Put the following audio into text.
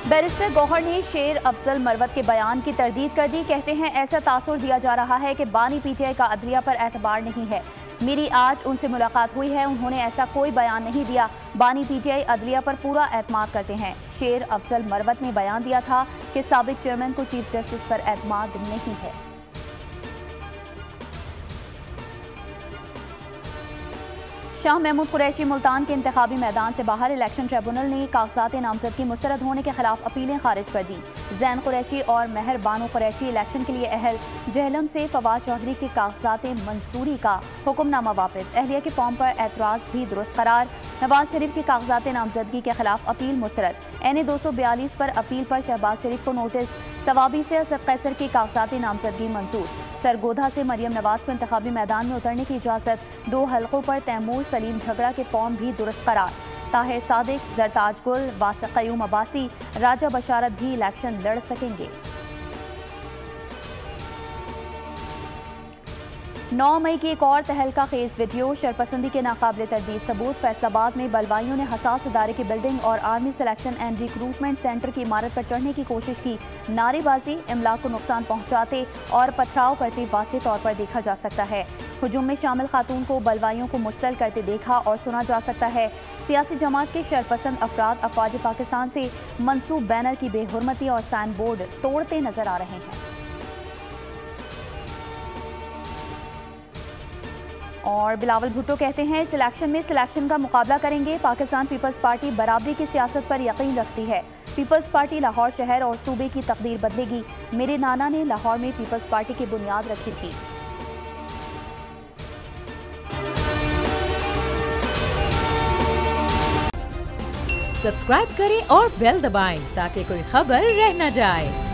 Barrister Gauhar ने शेर अफजल मरवत के बयान की तरदीद कर दी। कहते हैं ऐसा तासुर दिया जा रहा है कि बानी पीटीआई का अदलिया पर एतबार नहीं है। मेरी आज उनसे मुलाकात हुई है, उन्होंने ऐसा कोई बयान नहीं दिया। बानी पीटीआई अदलिया पर पूरा एतमाद करते हैं। शेर अफजल मरवत ने बयान दिया था कि साबिक चेयरमैन को चीफ जस्टिस पर एतमाद नहीं है। शाह महमूद कुरैशी मुल्तान के इंतखाबी मैदान से बाहर। इलेक्शन ट्रिब्यूनल ने कागजात नामजदगी मुस्तरद होने के खिलाफ अपीलें खारिज कर दी। जैन कुरैशी और मेहर बानो कुरैशी इलेक्शन के लिए अहल जहलम से फवाद चौधरी के कागजात मंसूरी का हुक्मनामा वापस। अहलिया के फॉर्म पर एतराज़ भी दुरुस्त करार। नवाज शरीफ के कागजात नामजदगी के खिलाफ अपील मुस्तरद। NA 242 पर अपील पर शहबाज शरीफ को नोटिस। सवाबी से असद कैसर की कागजात नामजदगी मंजूर। सरगोधा से मरियम नवाज को इंतखाबी मैदान में उतरने की इजाज़त। 2 हलकों पर तैमूर सलीम झगड़ा के फॉर्म भी दुरुस्त करार। ताहिर सादिक, जरताज गुल, वासिक क़य्यूम अब्बासी, राजा बशारत भी इलेक्शन लड़ सकेंगे। 9 मई की एक और तहलका खेज वीडियो। शरपसंदी के नाकाबिले तरदीद सबूत। फैसलाबाद में बलवाइयों ने हसास इदारे की बिल्डिंग और army selection and recruitment centre की इमारत पर चढ़ने की कोशिश की। नारेबाजी, इमलाक को नुकसान पहुंचाते और पथराव करते वाज़ेह तौर पर देखा जा सकता है। हुजूम में शामिल खातून को बलवाइयों को मुश्तल करते देखा और सुना जा सकता है। सियासी जमात के शरपसंद अफराद अफवाज पाकिस्तान से मंसूब बैनर की बेहुरमती और साइन बोर्ड तोड़ते नजर आ रहे हैं। और बिलावल भुट्टो कहते हैं इस इलेक्शन में सिलेक्शन का मुकाबला करेंगे। पाकिस्तान पीपल्स पार्टी बराबरी की सियासत पर यकीन रखती है। पीपल्स पार्टी लाहौर शहर और सूबे की तकदीर बदलेगी। मेरे नाना ने लाहौर में पीपल्स पार्टी की बुनियाद रखी थी। सब्सक्राइब करें और बेल दबाएं ताकि कोई खबर रह न जाए।